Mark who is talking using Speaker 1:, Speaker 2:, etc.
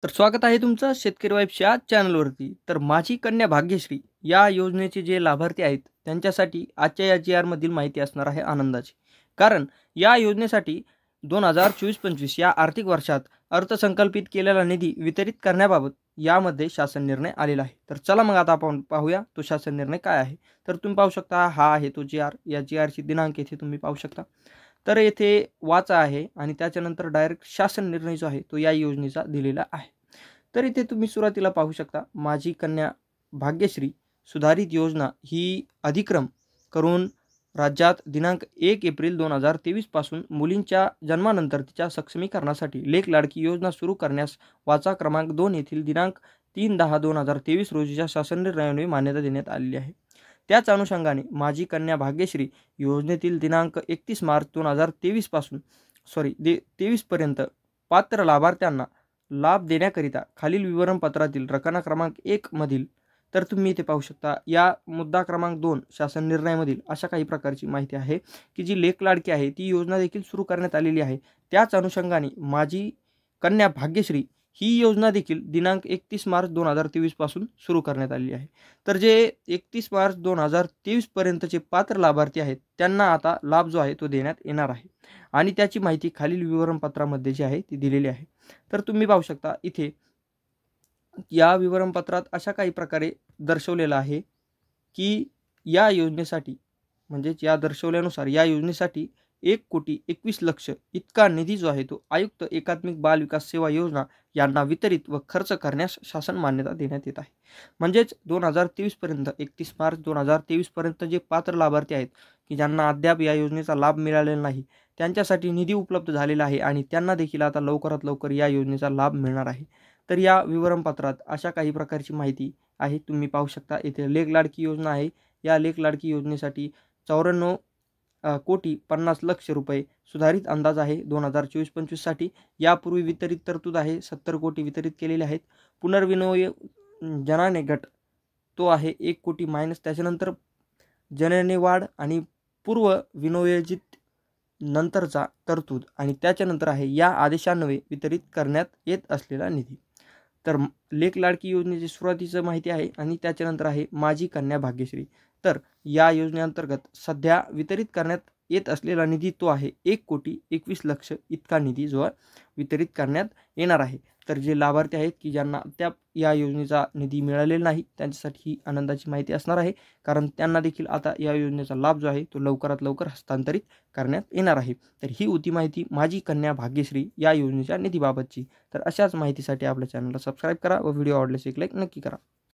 Speaker 1: तर स्वागत आहे तुमचं शेतकरी वाईफच्या चॅनलवरती. तर माझी कन्या भाग्यश्री या योजनेचे जे लाभार्थी आहेत त्यांच्यासाठी आजच्या या जी-आरमधील माहिती असणार आहे आनंदाची. कारण या योजनेसाठी 2024-25 या आर्थिक वर्षात अर्थसंकल्पित केलेला निधी वितरित करण्याबाबत यामध्ये शासन निर्णय आलेला आहे. तर चला मग आता आपण पाहूया तो शासन निर्णय काय आहे. तर तुम्ही पाहू शकता हा आहे तो जी-आर. या जी-आरची दिनांक येथे तुम्ही पाहू शकता. तर येथे वाचा आहे आणि त्याच्यानंतर डायरेक्ट शासन निर्णय जो आहे तो या योजनेचा दिलेला आहे. तर इथे तुम्ही सुरुवातीला पाहू शकता माझी कन्या भाग्यश्री सुधारित योजना ही अधिक्रम करून राज्यात दिनांक 1 एप्रिल 2023 पासून मुलींच्या जन्मानंतर तिच्या सक्षमीकरणासाठी लेक लाडकी योजना सुरू करण्यास वाचा क्रमांक 2 येथील दिनांक 3/10/2023 रोजीच्या शासन निर्णयाने मान्यता देण्यात आलेली आहे. त्याच अनुषंगाने माझी कन्या भाग्यश्री योजनेतील दिनांक 31 मार्च 2023 पासून 23 पर्यंत पात्र लाभार्थ्यांना लाभ देण्याकरिता खालील विवरणपत्रातील रकाना क्रमांक 1 मधील तर तुम्ही इथे पाहू शकता या मुद्दा क्रमांक 2 शासन निर्णयामधील अशा काही प्रकारची माहिती आहे की जी लेक लाडकी आहे ती योजना देखील सुरू करण्यात आलेली आहे. त्याच अनुषंगाने माझी कन्या भाग्यश्री ही योजना देखील दिनांक 31 मार्च 2023 पासून सुरू करण्यात आलेली आहे. तर जे 31 मार्च 2023 पर्यंतचे पात्र लाभार्थी आहेत त्यांना आता लाभ जो आहे तो देण्यात येणार आहे आणि त्याची माहिती खालील विवरणपत्रामध्ये जी आहे ती दिलेली आहे. तर तुम्ही पाहू शकता इथे या विवरणपत्रात अशा काही प्रकारे दर्शवलेलं आहे की या योजनेसाठी म्हणजेच या दर्शवल्यानुसार या योजनेसाठी 1,21,00,000 इतका निधी जो आहे तो आयुक्त एकात्मिक बाल विकास सेवा योजना यांना वितरित व खर्च करण्यास शासन मान्यता देण्यात येत आहे. म्हणजेच 2023 पर्यंत 31 मार्च 2023 पर्यंत जे पात्र लाभार्थी आहेत की ज्यांना अद्याप या योजनेचा लाभ मिळालेला नाही त्यांच्यासाठी निधी उपलब्ध झालेला आहे आणि त्यांना देखील आता लवकरात लवकर या योजनेचा लाभ मिळणार आहे. तर या विवरणपत्रात अशा काही प्रकारची माहिती आहे. तुम्ही पाहू शकता इथे लेक लाडकी योजना आहे. या लेक लाडकी योजनेसाठी 94,50,00,000 रुपये सुधारित अंदाज आहे 2024-25 साठी. यापूर्वी वितरित तरतूद आहे 70 कोटी वितरित केलेले आहेत. पुनर्विनियोग जनाने गट तो आहे 1 कोटी मायनस त्याच्यानंतर जननी वाढ आणि पूर्व विनियोजित नंतरचा तरतूद आणि त्याच्यानंतर आहे या आदेशान्वये वितरित करण्यात येत असलेला निधी. तर लेक लाडकी योजनेची सुरुवातीचं माहिती आहे आणि त्याच्यानंतर आहे माझी कन्या भाग्यश्री. तर या योजनेअंतर्गत सध्या वितरित करण्यात येत असलेला निधी तो आहे 1,21,00,000 इतका निधी जो वितरित करण्यात येणार आहे. तर जे लाभार्थी आहेत की ज्यांना त्या या योजनेचा निधी मिळालेला नाही त्यांच्यासाठी ही आनंदाची माहिती असणार आहे. कारण त्यांना देखील आता या योजनेचा लाभ जो आहे तो लवकरात लवकर हस्तांतरित करण्यात येणार आहे. तर ही होती माहिती माझी कन्या भाग्यश्री या योजनेच्या निधीबाबतची. तर अशाच माहितीसाठी आपल्या चॅनलला सबस्क्राईब करा व व्हिडिओ आवडल्यास एक लाईक नक्की करा.